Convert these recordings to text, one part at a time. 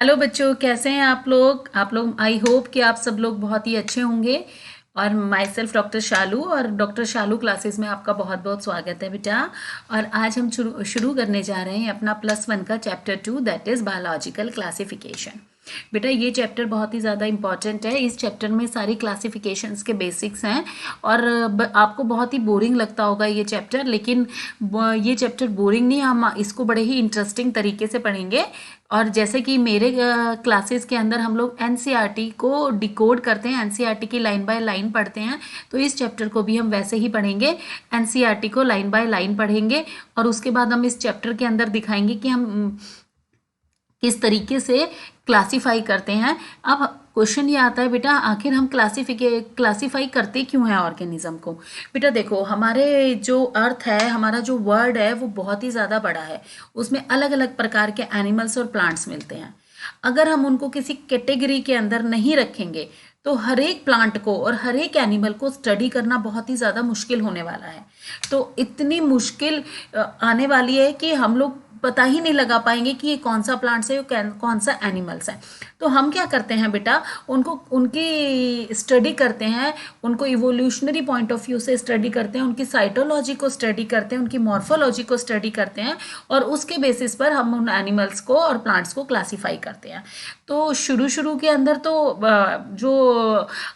Hello बच्चों, कैसे हैं आप लोग आई होप कि आप सब लोग बहुत ही अच्छे होंगे। और माई सेल्फ डॉक्टर शालू और डॉक्टर शालू क्लासेस में आपका बहुत बहुत स्वागत है बेटा। और आज हम शुरू शुरू करने जा रहे हैं अपना +1 का chapter 2, that is biological classification. बेटा ये चैप्टर बहुत ही ज़्यादा इंपॉर्टेंट है। इस चैप्टर में सारी क्लासिफिकेशंस के बेसिक्स हैं। और आपको बहुत ही बोरिंग लगता होगा ये चैप्टर, लेकिन ये चैप्टर बोरिंग नहीं, हम इसको बड़े ही इंटरेस्टिंग तरीके से पढ़ेंगे। और जैसे कि मेरे क्लासेस के अंदर हम लोग एनसीईआरटी को डिकोड करते हैं, एनसीईआरटी की लाइन बाय लाइन पढ़ते हैं, तो इस चैप्टर को भी हम वैसे ही पढ़ेंगे। एनसीईआरटी को लाइन बाय लाइन पढ़ेंगे और उसके बाद हम इस चैप्टर के अंदर दिखाएंगे कि हम किस तरीके से क्लासीफाई करते हैं। अब क्वेश्चन ये आता है बेटा, आखिर हम क्लासीफाई करते क्यों हैं ऑर्गेनिज्म को। बेटा देखो, हमारे जो अर्थ है, हमारा जो वर्ल्ड है, वो बहुत ही ज़्यादा बड़ा है। उसमें अलग अलग प्रकार के एनिमल्स और प्लांट्स मिलते हैं। अगर हम उनको किसी कैटेगरी के अंदर नहीं रखेंगे तो हर एक प्लांट को और हर एक एनिमल को स्टडी करना बहुत ही ज़्यादा मुश्किल होने वाला है। तो इतनी मुश्किल आने वाली है कि हम लोग पता ही नहीं लगा पाएंगे कि ये कौन सा प्लांट्स है, कौन सा एनिमल्स है। तो हम क्या करते हैं बेटा, उनको उनकी स्टडी करते हैं, उनको इवोल्यूशनरी पॉइंट ऑफ व्यू से स्टडी करते हैं, उनकी साइटोलॉजी को स्टडी करते हैं, उनकी मॉर्फोलॉजी को स्टडी करते हैं, और उसके बेसिस पर हम उन एनिमल्स को और प्लांट्स को क्लासीफाई करते हैं। तो शुरू के अंदर तो जो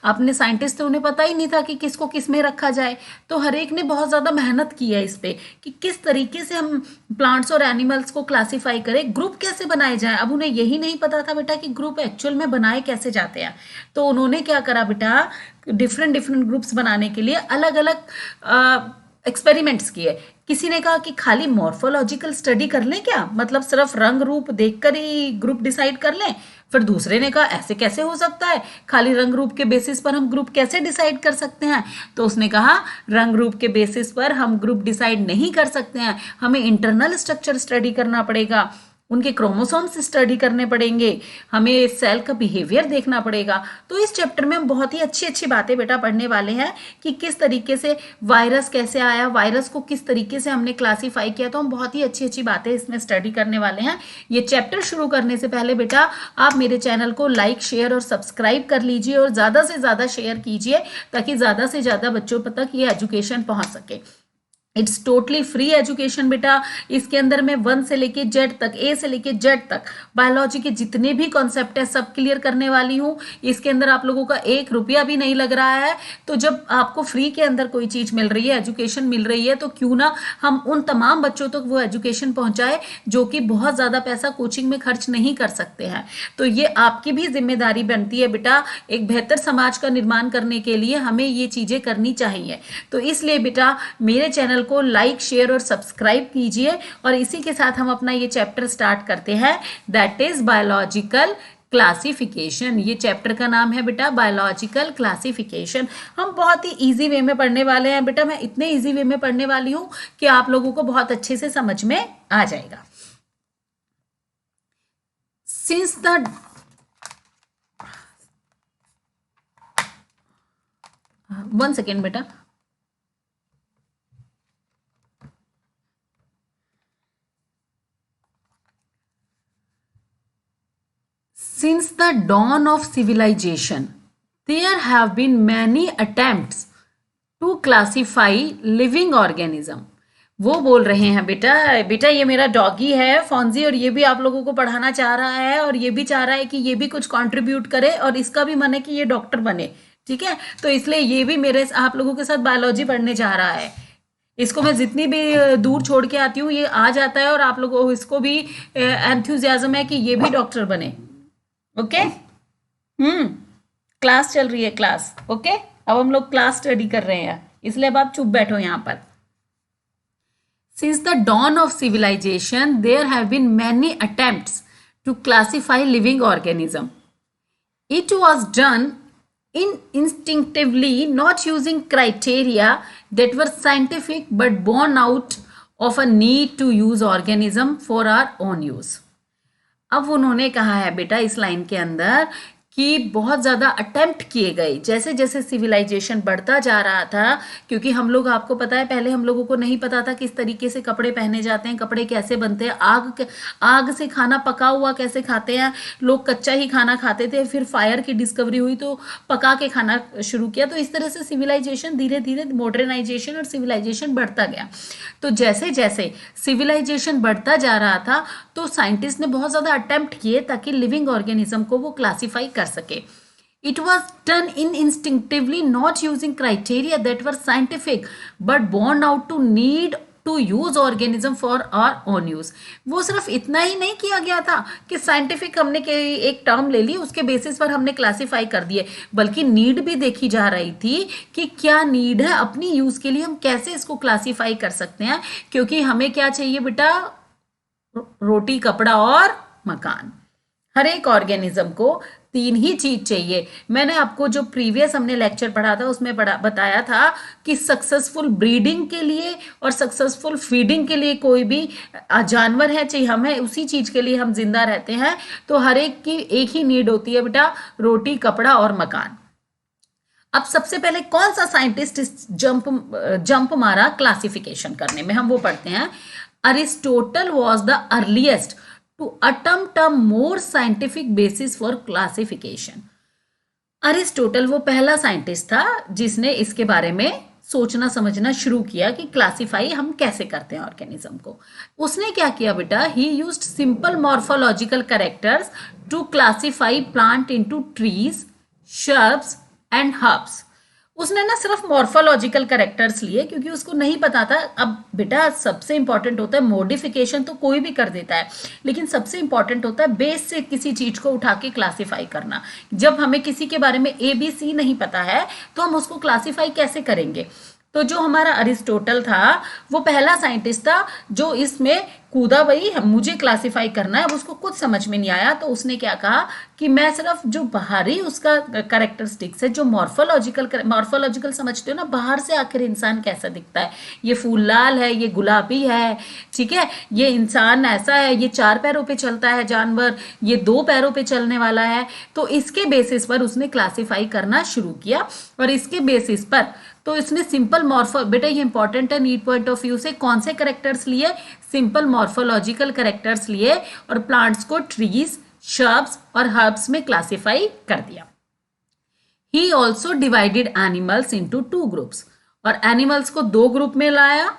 अपने साइंटिस्ट थे उन्हें पता ही नहीं था कि किसको किस में रखा जाए। तो हर एक ने बहुत ज़्यादा मेहनत की है इस पे कि किस तरीके से हम प्लांट्स और एनिमल्स को क्लासीफाई करें, ग्रुप कैसे बनाए जाएं। अब उन्हें यही नहीं पता था बेटा कि ग्रुप एक्चुअल में बनाए कैसे जाते हैं। तो उन्होंने क्या करा बेटा, डिफरेंट डिफरेंट ग्रुप्स बनाने के लिए अलग अलग एक्सपेरिमेंट्स किए। किसी ने कहा कि खाली मॉर्फोलॉजिकल स्टडी कर लें क्या, मतलब सिर्फ रंग रूप देखकर ही ग्रुप डिसाइड कर लें। फिर दूसरे ने कहा ऐसे कैसे हो सकता है, खाली रंग रूप के बेसिस पर हम ग्रुप कैसे डिसाइड कर सकते हैं। तो उसने कहा रंग रूप के बेसिस पर हम ग्रुप डिसाइड नहीं कर सकते हैं, हमें इंटरनल स्ट्रक्चर स्टडी करना पड़ेगा, उनके क्रोमोसोम्स स्टडी करने पड़ेंगे, हमें सेल का बिहेवियर देखना पड़ेगा। तो इस चैप्टर में हम बहुत ही अच्छी अच्छी बातें बेटा पढ़ने वाले हैं कि किस तरीके से वायरस कैसे आया, वायरस को किस तरीके से हमने क्लासीफाई किया। तो हम बहुत ही अच्छी अच्छी बातें इसमें स्टडी करने वाले हैं। ये चैप्टर शुरू करने से पहले बेटा आप मेरे चैनल को लाइक, शेयर और सब्सक्राइब कर लीजिए और ज़्यादा से ज़्यादा शेयर कीजिए ताकि ज़्यादा से ज़्यादा बच्चों तक ये एजुकेशन पहुँच सके। इट्स टोटली फ्री एजुकेशन बेटा। इसके अंदर मैं 1 से लेके जेड तक, ए से लेके जेड तक बायोलॉजी के जितने भी कॉन्सेप्ट है सब क्लियर करने वाली हूँ। इसके अंदर आप लोगों का 1 रुपया भी नहीं लग रहा है। तो जब आपको फ्री के अंदर कोई चीज मिल रही है, एजुकेशन मिल रही है, तो क्यों ना हम उन तमाम बच्चों तक वो एजुकेशन पहुंचाए जो कि बहुत ज्यादा पैसा कोचिंग में खर्च नहीं कर सकते हैं। तो ये आपकी भी जिम्मेदारी बनती है बेटा, एक बेहतर समाज का निर्माण करने के लिए हमें ये चीजें करनी चाहिए। तो इसलिए बेटा मेरे चैनल को लाइक, शेयर और सब्सक्राइब कीजिए। और इसी के साथ हम अपना ये चैप्टर स्टार्ट करते हैं, दैट इज बायोलॉजिकल क्लासिफिकेशन। ये चैप्टर का नाम है बेटा बायोलॉजिकल क्लासिफिकेशन। हम बहुत ही इजी वे में पढ़ने वाले हैं बेटा, मैं इतने इजी वे में पढ़ने वाली हूं कि आप लोगों को बहुत अच्छे से समझ में आ जाएगा। सिंस द 1 सेकेंड बेटा, since the dawn of civilization there have been many attempts to classify living organism। वो बोल रहे हैं बेटा, बेटा ये मेरा डॉगी है फौंजी, और ये भी आप लोगों को पढ़ाना चाह रहा है और ये भी चाह रहा है कि ये भी कुछ कंट्रीब्यूट करे और इसका भी मन है कि ये डॉक्टर बने। ठीक है, तो इसलिए ये भी मेरे आप लोगों के साथ बायोलॉजी पढ़ने जा रहा है। इसको मैं जितनी भी दूर छोड़ के आती हूँ ये आ जाता है, और आप लोगों इसको भी एंथुजियाज्म है कि ये भी डॉक्टर बने। ओके क्लास चल रही है क्लास। ओके अब हम लोग क्लास स्टडी कर रहे हैं, इसलिए अब आप चुप बैठो यहां पर। Since the dawn of civilisation there have been many attempts to classify living organism. It was done instinctively, not using criteria that were scientific but born out of a need to use organism for our own use। अब उन्होंने कहा है बेटा इस line के अंदर कि बहुत ज़्यादा अटेम्प्ट किए गए जैसे जैसे सिविलाइजेशन बढ़ता जा रहा था, क्योंकि हम लोग, आपको पता है, पहले हम लोगों को नहीं पता था किस तरीके से कपड़े पहने जाते हैं, कपड़े कैसे बनते हैं, आग से खाना पका हुआ कैसे खाते हैं, लोग कच्चा ही खाना खाते थे, फिर फायर की डिस्कवरी हुई तो पका के खाना शुरू किया। तो इस तरह से सिविलाइजेशन धीरे धीरे, मॉडर्नाइजेशन और सिविलाइजेशन बढ़ता गया। तो जैसे जैसे सिविलाइजेशन बढ़ता जा रहा था तो साइंटिस्ट ने बहुत ज़्यादा अटेम्प्ट किए ताकि लिविंग ऑर्गेनिज्म को वो क्लासीफाई कर सके। It was done in instinctively, not using criteria that were scientific, but born out to need to use organism for our own use. वो सिर्फ इतना ही नहीं किया गया था कि साइंटिफिक हमने के एक टर्म ले ली, उसके बेसिस पर हमने क्लासिफाई कर दिए, बल्कि नीड भी देखी जा रही थी कि क्या नीड है अपनी यूज के लिए, हम कैसे इसको क्लासिफाई कर सकते हैं। क्योंकि हमें क्या चाहिए बेटा, रोटी, कपड़ा और मकान। हर एक ऑर्गेनिज्म को तीन ही चीज चाहिए। मैंने आपको जो प्रीवियस हमने लेक्चर पढ़ा था उसमें बताया था कि सक्सेसफुल ब्रीडिंग के लिए और सक्सेसफुल फीडिंग के लिए कोई भी जानवर है, चाहिए हमें उसी चीज के लिए हम जिंदा रहते हैं, तो हर एक की एक ही नीड होती है बेटा, रोटी, कपड़ा और मकान। अब सबसे पहले कौन सा साइंटिस्ट जंप मारा क्लासिफिकेशन करने में, हम वो पढ़ते हैं। Aristotle was the earliest to attempt a more scientific basis for classification. Aristotle वो पहला साइंटिस्ट था जिसने इसके बारे में सोचना समझना शुरू किया कि क्लासिफाई हम कैसे करते हैं ऑर्गेनिज्म को। उसने क्या किया बेटा, he used simple morphological characters to classify plant into trees, shrubs and herbs. उसने ना सिर्फ मॉर्फोलॉजिकल कैरेक्टर्स लिए, क्योंकि उसको नहीं पता था। अब बेटा सबसे इंपॉर्टेंट होता है, मॉडिफिकेशन तो कोई भी कर देता है, लेकिन सबसे इंपॉर्टेंट होता है बेस से किसी चीज को उठा के क्लासिफाई करना। जब हमें किसी के बारे में ABC नहीं पता है तो हम उसको क्लासिफाई कैसे करेंगे। तो जो हमारा अरिस्टोटल था वो पहला साइंटिस्ट था जो इसमें कूदा, भाई मुझे क्लासिफाई करना है। अब उसको कुछ समझ में नहीं आया तो उसने क्या कहा कि मैं सिर्फ जो बाहरी उसका कैरेक्टरिस्टिक्स है, जो मॉर्फोलॉजिकल समझते हो ना, बाहर से आखिर इंसान कैसा दिखता है, ये फूल लाल है, ये गुलाबी है, ठीक है, ये इंसान ऐसा है, ये 4 पैरों पे चलता है जानवर, ये 2 पैरों पे चलने वाला है। तो इसके बेसिस पर उसने क्लासिफाई करना शुरू किया। और इसके बेसिस पर तो इसने सिंपल बेटा ये इंपॉर्टेंट है नीड पॉइंट ऑफ व्यू से, कौन से करेक्टर्स लिए, सिंपल मॉर्फोलॉजिकल करेक्टर्स लिए और प्लांट्स को ट्रीज, शर्ब्स और हर्ब्स में क्लासिफाई कर दिया। He also divided animals into 2 groups, और एनिमल्स को 2 ग्रुप में लाया।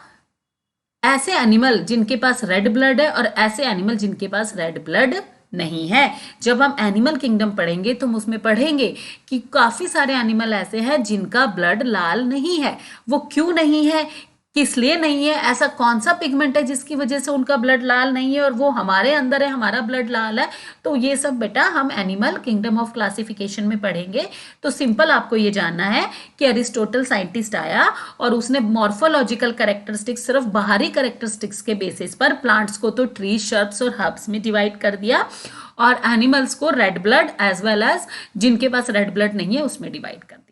ऐसे एनिमल जिनके पास रेड ब्लड है और ऐसे एनिमल जिनके पास रेड ब्लड नहीं है। जब हम एनिमल किंगडम पढ़ेंगे तो हम उसमें पढ़ेंगे कि काफी सारे एनिमल ऐसे हैं जिनका ब्लड लाल नहीं है। वो क्यों नहीं है, किस लिए नहीं है, ऐसा कौन सा पिगमेंट है जिसकी वजह से उनका ब्लड लाल नहीं है, और वो हमारे अंदर है, हमारा ब्लड लाल है। तो ये सब बेटा हम एनिमल किंगडम ऑफ क्लासिफिकेशन में पढ़ेंगे। तो सिंपल आपको ये जानना है कि अरिस्टोटल साइंटिस्ट आया और उसने मॉर्फोलॉजिकल कैरेक्टरिस्टिक्स, सिर्फ बाहरी कैरेक्टरिस्टिक्स के बेसिस पर प्लांट्स को तो ट्री, शर्ब्स और हर्ब्स में डिवाइड कर दिया, और एनिमल्स को red blood as well as जिनके पास रेड ब्लड नहीं है उसमें डिवाइड कर दिया।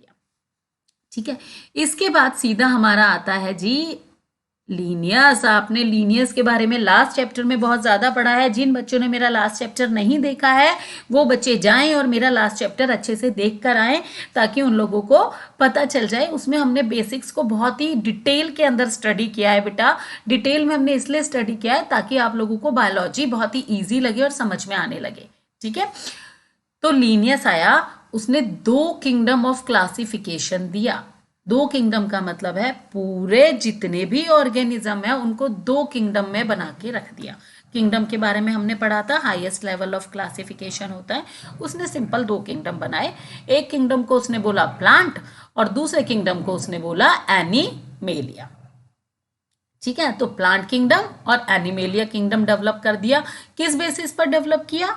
ठीक है, इसके बाद सीधा हमारा आता है जी लीनियस। आपने लीनियस के बारे में लास्ट चैप्टर में बहुत ज्यादा पढ़ा है। जिन बच्चों ने मेरा लास्ट चैप्टर नहीं देखा है वो बच्चे जाएं और मेरा लास्ट चैप्टर अच्छे से देख कर आए, ताकि उन लोगों को पता चल जाए। उसमें हमने बेसिक्स को बहुत ही डिटेल के अंदर स्टडी किया है बेटा। डिटेल में हमने इसलिए स्टडी किया है ताकि आप लोगों को बायोलॉजी बहुत ही ईजी लगे और समझ में आने लगे। ठीक है, तो लीनियस आया, उसने 2 किंगडम ऑफ क्लासिफिकेशन दिया। 2 किंगडम का मतलब है पूरे जितने भी ऑर्गेनिज्म है उनको 2 किंगडम में बना के रख दिया। किंगडम के बारे में हमने पढ़ा था, हाईएस्ट लेवल ऑफ क्लासिफिकेशन होता है। उसने सिंपल 2 किंगडम बनाए। एक किंगडम को उसने बोला प्लांट और दूसरे किंगडम को उसने बोला एनिमेलिया। ठीक है, तो प्लांट किंगडम और एनिमेलिया किंगडम डेवलप कर दिया। किस बेसिस पर डेवलप किया,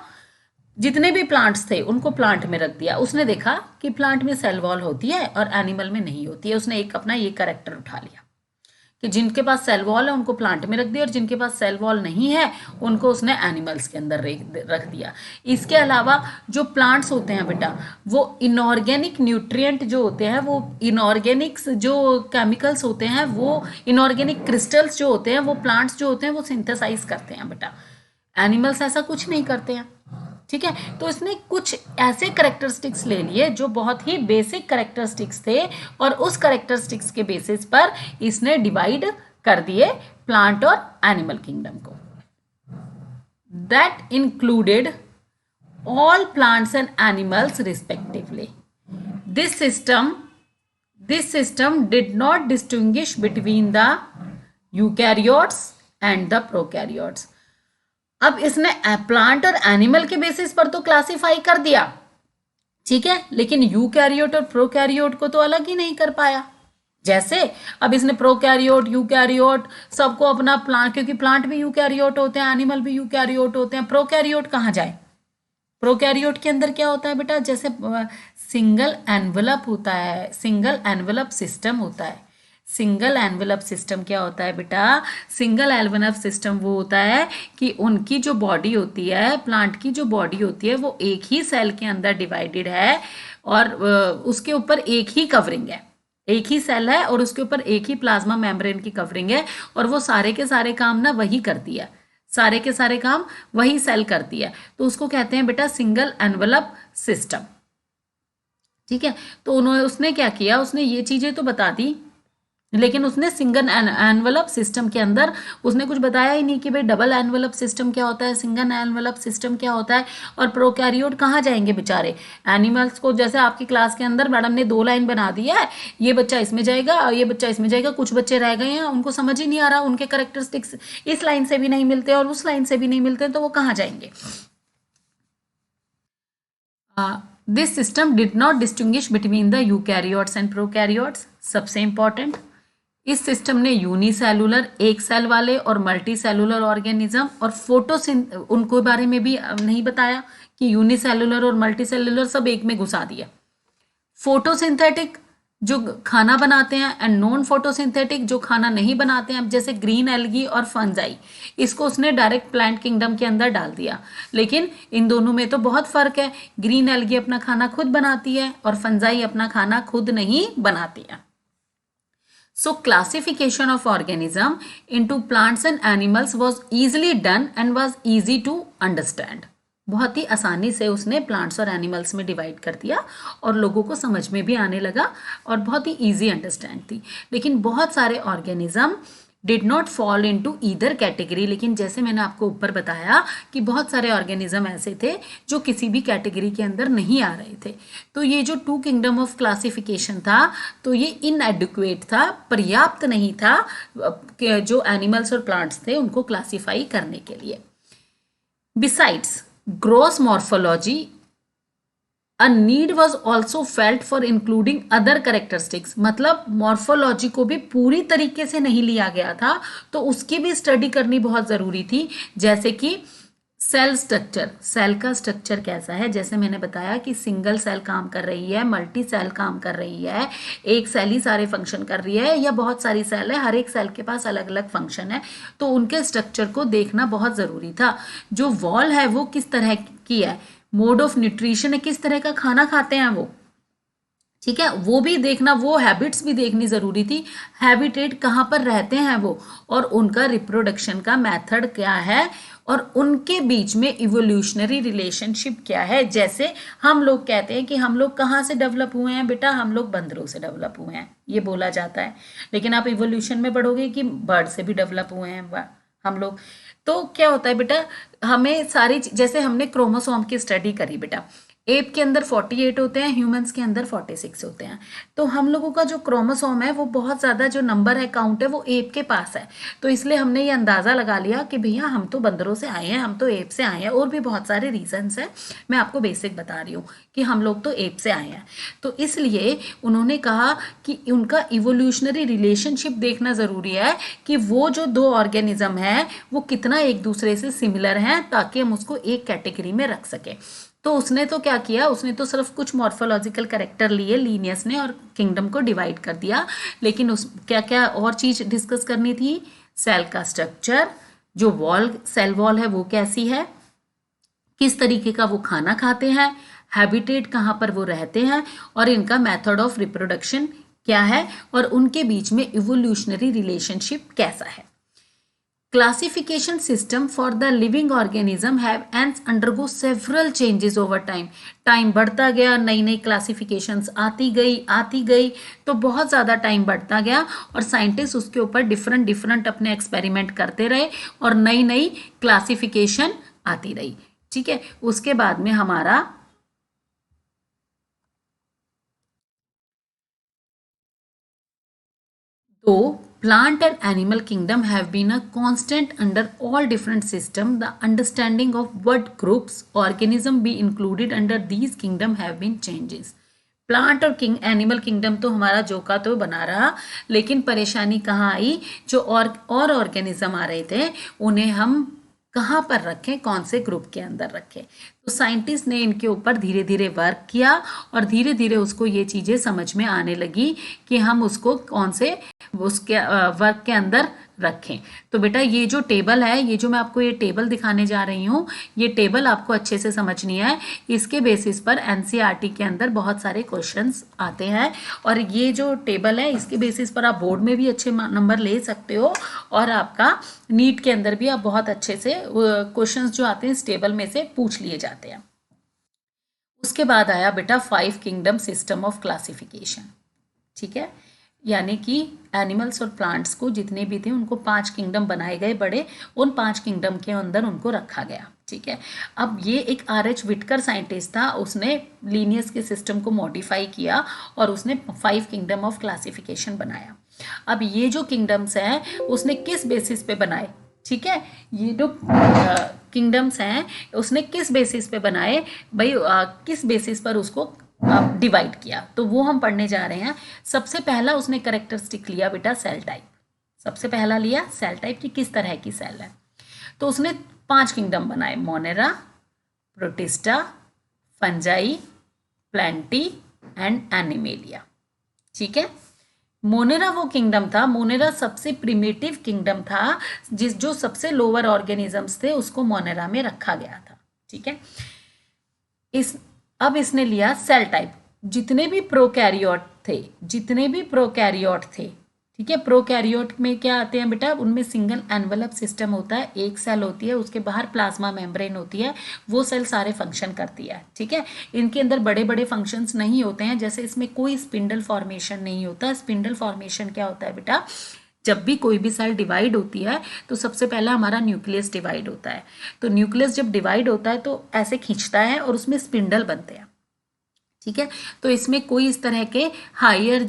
जितने भी प्लांट्स थे उनको प्लांट में रख दिया। उसने देखा कि प्लांट में सेल वॉल होती है और एनिमल में नहीं होती है। उसने एक अपना ये कैरेक्टर उठा लिया कि जिनके पास सेल वॉल है उनको प्लांट में रख दिया और जिनके पास सेल वॉल नहीं है उनको उसने एनिमल्स के अंदर रख दिया। इसके अलावा जो प्लांट्स होते हैं बेटा, वो इनऑर्गेनिक न्यूट्रिएंट जो होते हैं, वो इनऑर्गेनिक्स जो केमिकल्स होते हैं, वो इनऑर्गेनिक क्रिस्टल्स जो होते हैं, वो प्लांट्स जो होते हैं वो सिंथेसाइज करते हैं बेटा। एनिमल्स ऐसा कुछ नहीं करते हैं। ठीक है। तो इसने कुछ ऐसे करेक्टरिस्टिक्स ले लिए जो बहुत ही बेसिक करेक्टरिस्टिक्स थे और उस करेक्टरिस्टिक्स के बेसिस पर इसने डिवाइड कर दिए प्लांट और एनिमल किंगडम को। That included all plants and animals respectively. This system did not distinguish between the eukaryotes and the prokaryotes. अब इसने प्लांट और एनिमल के बेसिस पर तो क्लासिफाई कर दिया, ठीक है, लेकिन यूकैरियोट और प्रोकैरियोट को तो अलग ही नहीं कर पाया। जैसे अब इसने प्रोकैरियोट, यूकैरियोट सबको अपना प्लांट, क्योंकि प्लांट भी यूकैरियोट होते हैं, एनिमल भी यूकैरियोट होते हैं, प्रोकैरियोट कहाँ जाए? प्रोकैरियोट के अंदर क्या होता है बेटा? जैसे सिंगल एनवेलप होता है, सिंगल एनवेलप सिस्टम होता है। सिंगल एनवेलप सिस्टम क्या होता है बेटा? सिंगल एनवेलप सिस्टम वो होता है कि उनकी जो बॉडी होती है, प्लांट की जो बॉडी होती है, वो एक ही सेल के अंदर डिवाइडेड है और उसके ऊपर एक ही कवरिंग है, एक ही सेल है और उसके ऊपर एक ही प्लाज्मा मेम्ब्रेन की कवरिंग है और वो सारे के सारे काम ना वही करती है, सारे के सारे काम वही सेल करती है। तो उसको कहते हैं बेटा सिंगल एनवेलप सिस्टम, ठीक है। तो उसने क्या किया, उसने ये चीजें तो बता दी, लेकिन उसने सिंगल एनवेलप सिस्टम के अंदर उसने कुछ बताया ही नहीं कि भाई डबल एनवेलप सिस्टम क्या होता है, सिंगल एनवेलप सिस्टम क्या होता है, और प्रोकैरियोट कहाँ जाएंगे बेचारे? एनिमल्स को जैसे आपकी क्लास के अंदर मैडम ने 2 लाइन बना दी है, ये बच्चा इसमें जाएगा और ये बच्चा इसमें जाएगा, कुछ बच्चे रह गए हैं, उनको समझ ही नहीं आ रहा, उनके करेक्टरिस्टिक्स इस लाइन से भी नहीं मिलते और उस लाइन से भी नहीं मिलते, तो वो कहाँ जाएंगे? This system did not distinguish between the eukaryotes and prokaryotes. सबसे इंपॉर्टेंट, इस सिस्टम ने यूनिसेलुलर एक सेल वाले और मल्टी सेलुलर ऑर्गेनिज्म और उनको बारे में भी नहीं बताया कि यूनिसेलुलर और मल्टी सेलुलर सब एक में घुसा दिया। फोटोसिंथेटिक जो खाना बनाते हैं एंड नॉन फोटोसिंथेटिक जो खाना नहीं बनाते हैं, जैसे ग्रीन एल्गी और फंजाई, इसको उसने डायरेक्ट प्लांट किंगडम के अंदर डाल दिया। लेकिन इन दोनों में तो बहुत फर्क है, ग्रीन एल्गी अपना खाना खुद बनाती है और फंजाई अपना खाना खुद नहीं बनाती है। So classification of organism into plants and animals was easily done and was easy to understand. बहुत ही आसानी से उसने प्लांट्स और एनिमल्स में डिवाइड कर दिया और लोगों को समझ में भी आने लगा और बहुत ही इजी अंडरस्टैंड थी। लेकिन बहुत सारे organism did not fall into either category, लेकिन जैसे मैंने आपको ऊपर बताया कि बहुत सारे ऑर्गेनिज्म ऐसे थे जो किसी भी कैटेगरी के अंदर नहीं आ रहे थे। तो ये जो 2 किंगडम ऑफ क्लासिफिकेशन था, तो ये इनएडिक्वेट था, पर्याप्त नहीं था जो एनिमल्स और प्लांट्स थे उनको क्लासीफाई करने के लिए। Besides gross morphology, A need was also felt for including other characteristics, मतलब मॉर्फोलॉजी को भी पूरी तरीके से नहीं लिया गया था, तो उसकी भी स्टडी करनी बहुत ज़रूरी थी। जैसे कि सेल स्ट्रक्चर, सेल का स्ट्रक्चर कैसा है, जैसे मैंने बताया कि सिंगल सेल काम कर रही है, मल्टी सेल काम कर रही है, एक सेल ही सारे फंक्शन कर रही है या बहुत सारी सेल है, हर एक सेल के पास अलग अलग फंक्शन है, तो उनके स्ट्रक्चर को देखना बहुत ज़रूरी था। जो वॉल है वो किस तरह की है, मोड ऑफ न्यूट्रिशन है, किस तरह का खाना खाते हैं वो, ठीक है, वो भी देखना, वो हैबिट्स भी देखनी ज़रूरी थी। हैबिटेट कहाँ पर रहते हैं वो, और उनका रिप्रोडक्शन का मेथड क्या है, और उनके बीच में इवोल्यूशनरी रिलेशनशिप क्या है। जैसे हम लोग कहते हैं कि हम लोग कहाँ से डेवलप हुए हैं बेटा, हम लोग बंदरों से डेवलप हुए हैं, ये बोला जाता है, लेकिन आप इवोल्यूशन में पढ़ोगे कि बर्ड से भी डेवलप हुए हैं हम लोग। तो क्या होता है बेटा, हमें सारी जैसे हमने क्रोमोसोम की स्टडी करी बेटा, एप के अंदर 48 होते हैं, ह्यूमंस के अंदर 46 होते हैं, तो हम लोगों का जो क्रोमोसोम है वो बहुत ज़्यादा जो नंबर है, काउंट है, वो एप के पास है। तो इसलिए हमने ये अंदाज़ा लगा लिया कि भैया हम तो बंदरों से आए हैं, हम तो एप से आए हैं, और भी बहुत सारे रीजंस हैं, मैं आपको बेसिक बता रही हूँ कि हम लोग तो एप से आए हैं। तो इसलिए उन्होंने कहा कि उनका इवोल्यूशनरी रिलेशनशिप देखना ज़रूरी है कि वो जो 2 ऑर्गेनिज्म है वो कितना एक दूसरे से सिमिलर हैं, ताकि हम उसको एक कैटेगरी में रख सकें। तो उसने तो क्या किया, उसने तो सिर्फ कुछ मॉर्फोलॉजिकल कैरेक्टर लिए लीनियस ने और किंगडम को डिवाइड कर दिया, लेकिन उस क्या क्या और चीज डिस्कस करनी थी, सेल का स्ट्रक्चर, जो वॉल सेल वॉल है वो कैसी है, किस तरीके का वो खाना खाते हैं, हैबिटेट कहाँ पर वो रहते हैं, और इनका मेथड ऑफ रिप्रोडक्शन क्या है, और उनके बीच में इवोल्यूशनरी रिलेशनशिप कैसा है। classification system for the living organism have and undergo several changes over time. Time बढ़ता गया, नई नई क्लासिफिकेशंस आती गई तो बहुत ज़्यादा टाइम बढ़ता गया और साइंटिस्ट उसके ऊपर डिफरेंट डिफरेंट अपने एक्सपेरिमेंट करते रहे और नई नई क्लासिफिकेशन आती रही। ठीक है, उसके बाद में हमारा Though plant and animal kingdom have been a constant under all different systems, the understanding of what groups organism be included under these kingdom have been changes. Plant और एनिमल किंगडम तो हमारा जो का तो बना रहा, लेकिन परेशानी कहाँ आई, जो और ऑर्गेनिज्म आ रहे थे उन्हें हम कहाँ पर रखें, कौन से ग्रुप के अंदर रखें। तो साइंटिस्ट ने इनके ऊपर धीरे धीरे वर्क किया और धीरे धीरे उसको ये चीज़ें समझ में आने लगी कि हम उसको कौन से उसके वर्क के अंदर रखें। तो बेटा ये जो टेबल है, ये जो मैं आपको ये टेबल दिखाने जा रही हूँ, ये टेबल आपको अच्छे से समझनी है। इसके बेसिस पर एनसीईआरटी के अंदर बहुत सारे क्वेश्चंस आते हैं और ये जो टेबल है इसके बेसिस पर आप बोर्ड में भी अच्छे नंबर ले सकते हो और आपका नीट के अंदर भी आप बहुत अच्छे से क्वेश्चंस जो आते हैं इस टेबल में से पूछ लिए जाते हैं। उसके बाद आया बेटा 5 किंगडम सिस्टम ऑफ क्लासिफिकेशन। ठीक है, यानी कि एनिमल्स और प्लांट्स को जितने भी थे उनको 5 किंगडम बनाए गए बड़े, उन 5 किंगडम के अंदर उनको रखा गया। ठीक है, अब ये एक आर.एच. विटकर साइंटिस्ट था, उसने लीनियस के सिस्टम को मॉडिफाई किया और उसने 5 किंगडम ऑफ क्लासिफिकेशन बनाया। अब ये जो किंगडम्स हैं उसने किस बेसिस पे बनाए, ठीक है, ये जो किंगडम्स हैं उसने किस बेसिस पे बनाए भाई, किस बेसिस पर उसको डिवाइड किया, तो वो हम पढ़ने जा रहे हैं। सबसे पहला उसने कैरेक्टरिस्टिक लिया बेटा सेल टाइप, सबसे पहला लिया सेल टाइप की किस तरह की सेल है। तो उसने 5 किंगडम बनाए, Monera, protista, fungi, Plantae and animalia. ठीक है, मोनेरा वो किंगडम था, मोनेरा सबसे प्रिमिटिव किंगडम था, जो सबसे लोअर ऑर्गेनिजम्स थे उसको मोनेरा में रखा गया था। ठीक है, अब इसने लिया सेल टाइप, जितने भी प्रोकैरियोट थे, ठीक है, प्रोकैरियोट में क्या आते हैं बेटा, उनमें सिंगल एनवेलप सिस्टम होता है, एक सेल होती है, उसके बाहर प्लाज्मा मेम्ब्रेन होती है, वो सेल सारे फंक्शन करती है। ठीक है, इनके अंदर बड़े बड़े फंक्शंस नहीं होते हैं, जैसे इसमें कोई स्पिंडल फॉर्मेशन नहीं होता। स्पिंडल फॉर्मेशन क्या होता है बेटा, जब भी कोई भी सेल डिवाइड होती है तो सबसे पहला हमारा न्यूक्लियस डिवाइड होता है। तो न्यूक्लियस जब डिवाइड होता है तो ऐसे खींचता है और उसमें स्पिंडल बनते हैं। ठीक है, तो इसमें कोई इस तरह के हायर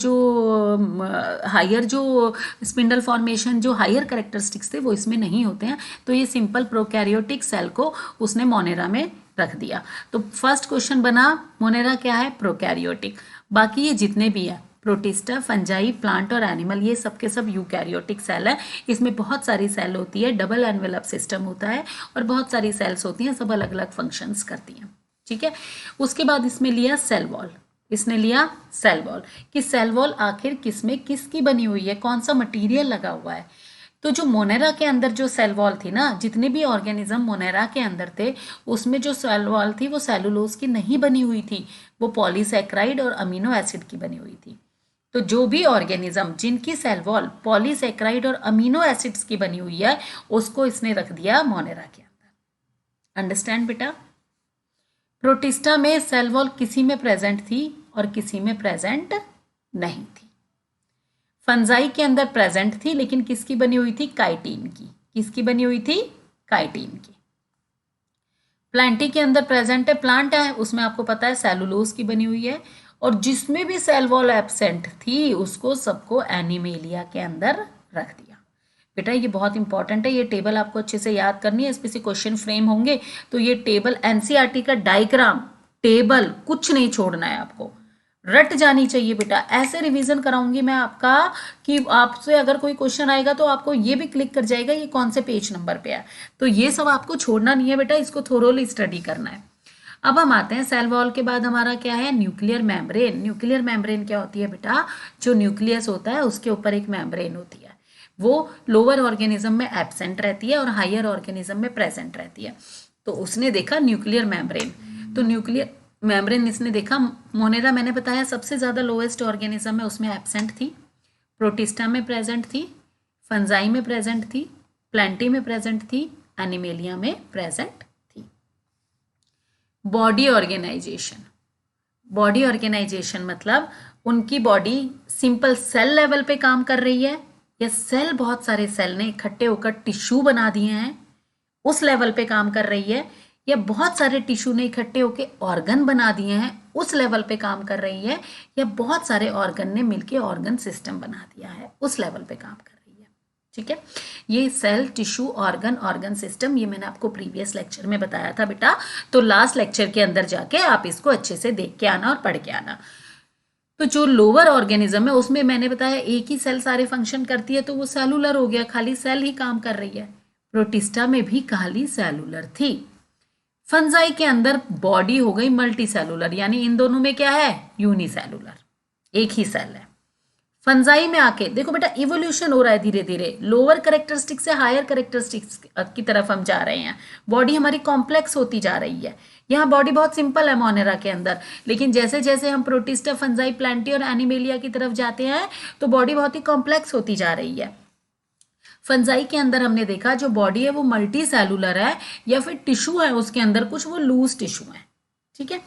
जो स्पिंडल फॉर्मेशन, जो हायर कैरेक्टरिस्टिक्स थे वो इसमें नहीं होते हैं। तो ये सिंपल प्रोकैरियोटिक सेल को उसने मोनेरा में रख दिया। तो फर्स्ट क्वेश्चन बना, मोनेरा क्या है, प्रोकैरियोटिक। बाकी ये जितने भी है, प्रोटिस्टा, फंजाई, प्लांट और एनिमल, ये सब के सब यूकैरियोटिक सेल है। इसमें बहुत सारी सेल होती है, डबल एनवेलप सिस्टम होता है और बहुत सारी सेल्स होती हैं, सब अलग अलग फंक्शंस करती हैं। ठीक है, उसके बाद इसमें लिया सेल वॉल, इसने लिया सेल वॉल कि सेल वॉल आखिर किसमें किसकी बनी हुई है, कौन सा मटेरियल लगा हुआ है। तो जो मोनेरा के अंदर जो सेल वॉल थी ना, जितने भी ऑर्गेनिज्म मोनेरा के अंदर थे उसमें जो सेल वॉल थी वो सेलुलोज की नहीं बनी हुई थी, वो पॉलीसैकेराइड और अमीनो एसिड की बनी हुई थी। तो जो भी ऑर्गेनिज्म जिनकी सेल वॉल पॉलीसैकेराइड और अमीनो एसिड्स की बनी हुई है उसको इसने रख दिया मोनेरा के अंदर। अंडरस्टैंड बेटा। प्रोटिस्टा में सेल वॉल किसी में प्रेजेंट थी और किसी में प्रेजेंट नहीं थी। फंजाई के अंदर प्रेजेंट थी लेकिन किसकी बनी हुई थी, काइटिन की। किसकी बनी हुई थी, काइटिन की। प्लांटी के अंदर प्रेजेंट है, प्लांट है, उसमें आपको पता है सेलुलोज की बनी हुई है। और जिसमें भी सेल वॉल एब्सेंट थी उसको सबको एनिमेलिया के अंदर रख दिया। बेटा ये बहुत इंपॉर्टेंट है, ये टेबल आपको अच्छे से याद करनी है, इस पे से क्वेश्चन फ्रेम होंगे। तो ये टेबल एनसीईआरटी का डायग्राम, टेबल कुछ नहीं छोड़ना है, आपको रट जानी चाहिए बेटा। ऐसे रिवीजन कराऊंगी मैं आपका कि आपसे अगर कोई क्वेश्चन आएगा तो आपको ये भी क्लिक कर जाएगा ये कौन से पेज नंबर पे है। तो ये सब आपको छोड़ना नहीं है बेटा, इसको थोरोली स्टडी करना है। अब हम आते हैं सेल वॉल के बाद हमारा क्या है, न्यूक्लियर मेम्ब्रेन। न्यूक्लियर मेम्ब्रेन क्या होती है बेटा, जो न्यूक्लियस होता है उसके ऊपर एक मेम्ब्रेन होती है, वो लोअर ऑर्गेनिज्म में एब्सेंट रहती है और हायर ऑर्गेनिज्म में प्रेजेंट रहती है। तो उसने देखा न्यूक्लियर मेम्ब्रेन, तो न्यूक्लियर मेम्ब्रेन इसने देखा। मोनेरा मैंने बताया सबसे ज़्यादा लोएस्ट ऑर्गेनिज्म है, उसमें एब्सेंट थी। प्रोटिस्टा में प्रेजेंट थी, फंजाई में प्रेजेंट थी, प्लेंटी में प्रेजेंट थी, एनिमेलिया में प्रेजेंट थी। बॉडी ऑर्गेनाइजेशन, बॉडी ऑर्गेनाइजेशन मतलब उनकी बॉडी सिंपल सेल लेवल पे काम कर रही है या सेल, बहुत सारे सेल ने इकट्ठे होकर टिश्यू बना दिए हैं उस लेवल पे काम कर रही है, या बहुत सारे टिश्यू ने इकट्ठे होकर ऑर्गन बना दिए हैं उस लेवल पे काम कर रही है, या बहुत सारे ऑर्गन ने मिलके ऑर्गन सिस्टम बना दिया है उस लेवल पे काम कर रही है। ठीक है, ये cell, tissue, organ, organ system, ये मैंने आपको प्रीवियस लेक्चर में बताया था बेटा, तो लास्ट लेक्चर के अंदर जाके आप इसको अच्छे से देख के आना और पढ़ के आना। तो जो लोअर ऑर्गेनिज्म है उसमें मैंने बताया एक ही सेल सारे फंक्शन करती है, तो वो सेलुलर हो गया, खाली सेल ही काम कर रही है। प्रोटिस्टा में भी खाली सेलुलर थी। फंजाई के अंदर बॉडी हो गई मल्टी सेलुलर, यानी इन दोनों में क्या है, यूनिसेलुलर, एक ही सेल है। फंजाई में आके देखो बेटा इवोल्यूशन हो रहा है धीरे धीरे, लोअर कैरेक्टरिस्टिक से हायर कैरेक्टरिस्टिक्स की तरफ हम जा रहे हैं, बॉडी हमारी कॉम्प्लेक्स होती जा रही है। यहाँ बॉडी बहुत सिंपल है मोनेरा के अंदर, लेकिन जैसे जैसे हम प्रोटिस्टा, फंजाई, प्लांटी और एनिमेलिया की तरफ जाते हैं तो बॉडी बहुत ही कॉम्प्लेक्स होती जा रही है। फंजाई के अंदर हमने देखा जो बॉडी है वो मल्टी सेलुलर है, या फिर टिश्यू है उसके अंदर कुछ, वो लूज टिश्यू है। ठीक है,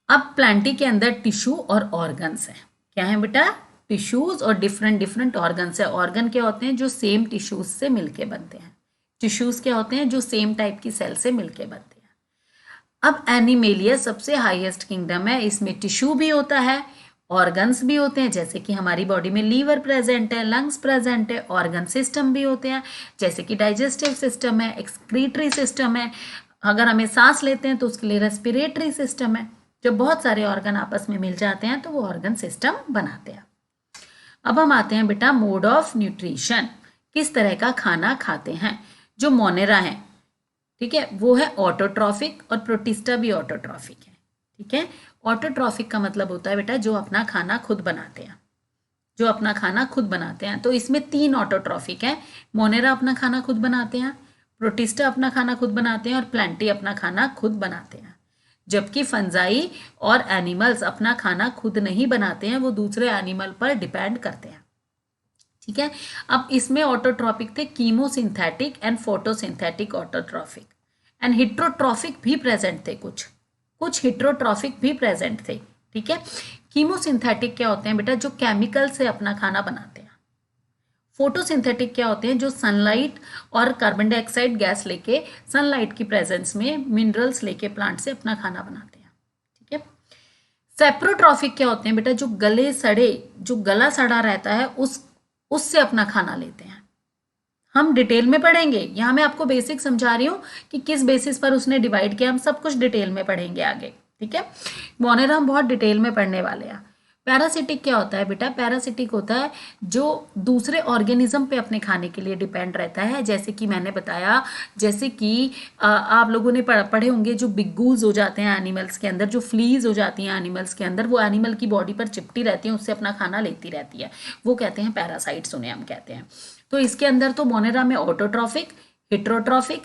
अब प्लांटी के अंदर टिश्यू और ऑर्गन्स है। क्या है बेटा, टिश्यूज और डिफरेंट डिफरेंट ऑर्गन्स है। ऑर्गन क्या होते हैं, जो सेम टिश्यूज से मिलके बनते हैं। टिश्यूज क्या होते हैं, जो सेम टाइप की सेल से मिलके बनते हैं। अब एनिमेलिया सबसे हाईएस्ट किंगडम है, इसमें टिश्यू भी होता है, ऑर्गन्स भी होते हैं, जैसे कि हमारी बॉडी में लीवर प्रेजेंट है, लंग्स प्रेजेंट है, ऑर्गन सिस्टम भी होते हैं, जैसे कि डाइजेस्टिव सिस्टम है, एक्सक्रीटरी सिस्टम है, अगर हमें सांस लेते हैं तो उसके लिए रेस्पिरेटरी सिस्टम है। जब बहुत सारे ऑर्गन आपस में मिल जाते हैं तो वो ऑर्गन सिस्टम बनाते हैं। अब हम आते हैं बेटा मोड ऑफ न्यूट्रिशन, किस तरह का खाना खाते हैं। जो मोनेरा है, ठीक है, वो है ऑटोट्रॉफिक, और प्रोटिस्टा भी ऑटोट्रॉफिक है। ठीक है, ऑटोट्रॉफिक का मतलब होता है बेटा जो अपना खाना खुद बनाते हैं, जो अपना खाना खुद बनाते हैं। तो इसमें 3 ऑटोट्रॉफिक है, मोनेरा अपना खाना खुद बनाते हैं, प्रोटिस्टा अपना खाना खुद बनाते हैं, और प्लांटी अपना खाना खुद बनाते हैं। जबकि फंजाई और एनिमल्स अपना खाना खुद नहीं बनाते हैं, वो दूसरे एनिमल पर डिपेंड करते हैं। ठीक है, अब इसमें ऑटोट्रॉफिक थे chemosynthetic and photosynthetic autotrophic, and heterotrophic भी प्रेजेंट थे, कुछ हिट्रोट्रॉफिक भी प्रेजेंट थे। ठीक है, कीमोसिंथेटिक क्या होते हैं बेटा, जो केमिकल से अपना खाना बनाते हैं। फोटोसिंथेटिक क्या होते हैं, जो सनलाइट और कार्बन डाइऑक्साइड गैस लेके, सनलाइट की प्रेजेंस में मिनरल्स लेके प्लांट से अपना खाना बनाते हैं। ठीक है, सेप्रोट्रॉफिक क्या होते हैं बेटा, जो गले सड़े, जो गला सड़ा रहता है उससे अपना खाना लेते हैं। हम डिटेल में पढ़ेंगे, यहाँ मैं आपको बेसिक समझा रही हूँ कि किस बेसिस पर उसने डिवाइड किया, हम सब कुछ डिटेल में पढ़ेंगे आगे। ठीक है, मोनेरा हम बहुत डिटेल में पढ़ने वाले हैं। पैरासिटिक क्या होता है बेटा, पैरासिटिक होता है जो दूसरे ऑर्गेनिज्म पे अपने खाने के लिए डिपेंड रहता है। जैसे कि मैंने बताया, जैसे कि आप लोगों ने पढ़े होंगे जो बिग्गूज हो जाते हैं एनिमल्स के अंदर, जो फ्लीज हो जाती हैं एनिमल्स के अंदर, वो एनिमल की बॉडी पर चिपटी रहती हैं, उससे अपना खाना लेती रहती है, वो कहते हैं पैरासाइट्स, उन्हें हम कहते हैं। तो इसके अंदर तो मोनेरा में ऑटोट्रॉफिक, हिट्रोट्रॉफिक,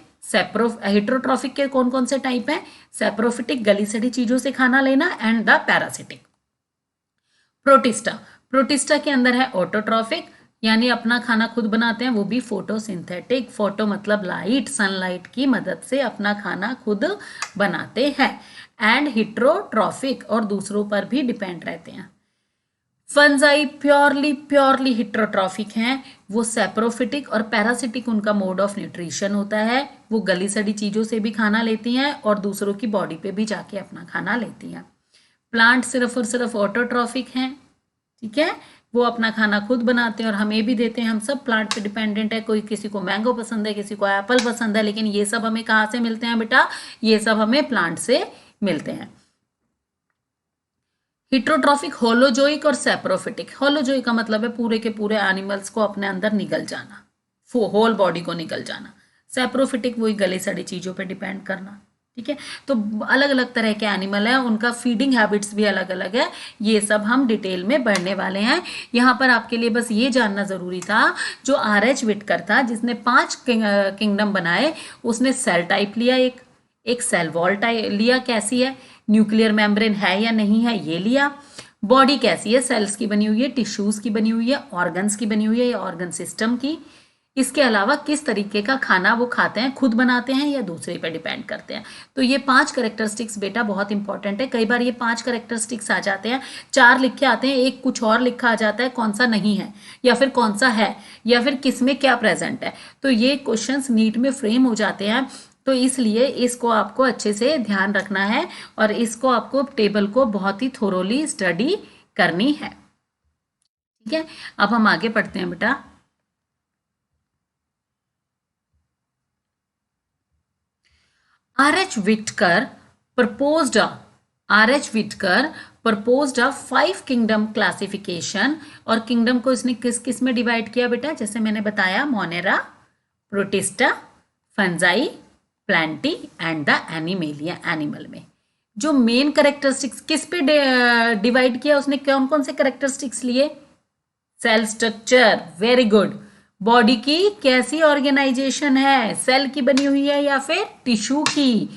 हिट्रोट्रॉफिक के कौन कौन से टाइप हैं, सेप्रोफिटिक, गली सड़ी चीजों से खाना लेना, एंड द पैरासिटिक। प्रोटिस्टा के अंदर है ऑटोट्रॉफिक, यानी अपना खाना खुद बनाते हैं, वो भी फोटोसिंथेटिक, फोटो मतलब लाइट, सनलाइट की मदद से अपना खाना खुद बनाते हैं, एंड हिट्रोट्रॉफिक और दूसरों पर भी डिपेंड रहते हैं। फंजाई प्योरली हिट्रोट्रॉफिक हैं, वो सेप्रोफिटिक और पैरासिटिक उनका मोड ऑफ न्यूट्रिशन होता है, वो गली सड़ी चीजों से भी खाना लेती हैं और दूसरों की बॉडी पे भी जाके अपना खाना लेती हैं। प्लांट सिर्फ और सिर्फ ऑटोट्रॉफिक हैं। ठीक है, वो अपना खाना खुद बनाते हैं और हमें भी देते हैं, हम सब प्लांट पे डिपेंडेंट है। कोई किसी को मैंगो पसंद है, किसी को एप्पल पसंद है, लेकिन ये सब हमें कहाँ से मिलते हैं बेटा, ये सब हमें प्लांट से मिलते हैं। हिट्रोट्रॉफिक, होलोजोइक और सेप्रोफिटिक। होलोजोइक का मतलब है पूरे के पूरे एनिमल्स को अपने अंदर निगल जाना, होल बॉडी को निगल जाना। सेप्रोफिटिक वही गले सड़ी चीजों पे डिपेंड करना। ठीक है, तो अलग अलग तरह के एनिमल है, उनका फीडिंग हैबिट्स भी अलग अलग है, ये सब हम डिटेल में पढ़ने वाले हैं। यहाँ पर आपके लिए बस ये जानना जरूरी था, जो R.H. विटकर था जिसने 5 किंगडम बनाए, उसने सेल टाइप लिया, एक सेल वॉल टाइप लिया, कैसी है, न्यूक्लियर मेम्ब्रेन है या नहीं है ये लिया, बॉडी कैसी है, सेल्स की बनी हुई है, टिश्यूज की बनी हुई है, ऑर्गन्स की बनी हुई है या ऑर्गन सिस्टम की, इसके अलावा किस तरीके का खाना वो खाते हैं, खुद बनाते हैं या दूसरे पे डिपेंड करते हैं। तो ये 5 कैरेक्टरिस्टिक्स बेटा बहुत इंपॉर्टेंट है। कई बार ये 5 कैरेक्टरिस्टिक्स आ जाते हैं, 4 लिख के आते हैं, एक कुछ और लिखा आ जाता है, कौन सा नहीं है या फिर कौन सा है या फिर किस में क्या प्रेजेंट है। तो ये क्वेश्चंस नीट में फ्रेम हो जाते हैं, तो इसलिए इसको आपको अच्छे से ध्यान रखना है और इसको आपको टेबल को बहुत ही थोरोली स्टडी करनी है। ठीक है, अब हम आगे पढ़ते हैं बेटा। R.H. Whitaker proposed a R.H. Whitaker proposed a 5 kingdom classification। और किंगडम को इसने किस किस में डिवाइड किया बेटा, जैसे मैंने बताया, Monera, protista, fungi, Plantae and the animalia, animal में। जो मेन करेक्टरिस्टिक्स किस पे डिवाइड किया उसने, कौन कौन से करेक्टरिस्टिक्स लिए? Cell structure, very good. Body की कैसी ऑर्गेनाइजेशन है, सेल की बनी हुई है या फिर टिश्यू की?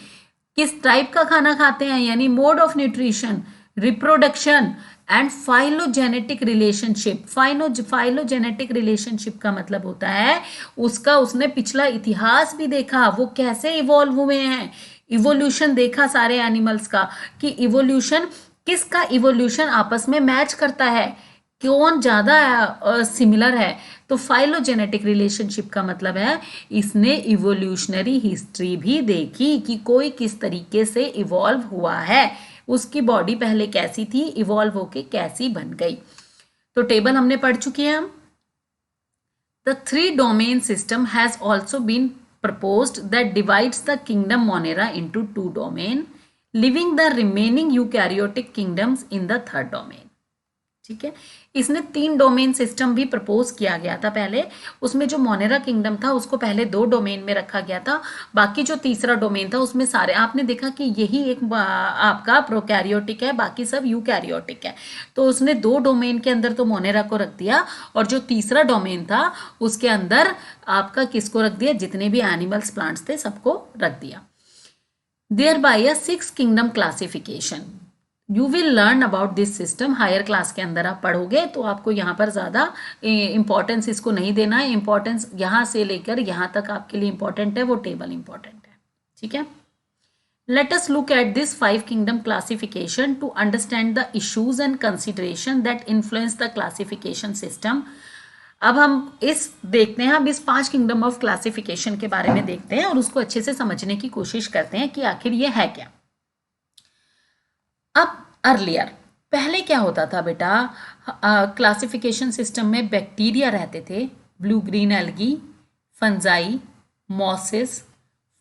किस टाइप का खाना खाते हैं, यानी mode of nutrition, reproduction and phylogenetic relationship. Phylogenetic relationship का मतलब होता है उसका, उसने पिछला इतिहास भी देखा, वो कैसे इवॉल्व हुए हैं, इवोल्यूशन देखा सारे एनिमल्स का, कि इवोल्यूशन किसका इवोल्यूशन आपस में मैच करता है, कौन ज्यादा सिमिलर है। तो फाइलोजेनेटिक रिलेशनशिप का मतलब है इसने इवोल्यूशनरी हिस्ट्री भी देखी कि कोई किस तरीके से इवॉल्व हुआ है, उसकी बॉडी पहले कैसी थी, इवॉल्व होके कैसी बन गई। तो टेबल हमने पढ़ चुके हैं हम। The 3 domain system has also been proposed that divides the kingdom Monera into 2 domain, leaving the remaining eukaryotic kingdoms in the 3rd domain। ठीक है, इसने 3 डोमेन सिस्टम भी प्रपोज किया गया था पहले। उसमें जो मोनेरा किंगडम था उसको पहले 2 डोमेन में रखा गया था, बाकी जो तीसरा डोमेन था उसमें सारे, आपने देखा कि यही एक आपका प्रोकैरियोटिक है, बाकी सब यूकैरियोटिक है। तो उसने 2 डोमेन के अंदर तो मोनेरा को रख दिया, और जो तीसरा डोमेन था उसके अंदर आपका किसको रख दिया, जितने भी एनिमल्स प्लांट्स थे सबको रख दिया। Thereby a 6 kingdom classification. You will learn about this system, higher class के अंदर आप पढ़ोगे तो आपको यहाँ पर ज़्यादा इंपॉर्टेंस इसको नहीं देना है। इंपॉर्टेंस यहाँ से लेकर यहाँ तक आपके लिए इंपॉर्टेंट है, वो टेबल इंपॉर्टेंट है। ठीक है, let us look at this 5 kingdom classification to understand the issues and consideration that influence the classification system। अब हम इस देखते हैं, अब इस 5 किंगडम ऑफ क्लासिफिकेशन के बारे में देखते हैं और उसको अच्छे से समझने की कोशिश करते हैं कि आखिर ये है क्या। अब अर्लियर, पहले क्या होता था बेटा, क्लासिफिकेशन सिस्टम में बैक्टीरिया रहते थे, blue green algae, fungi, mosses,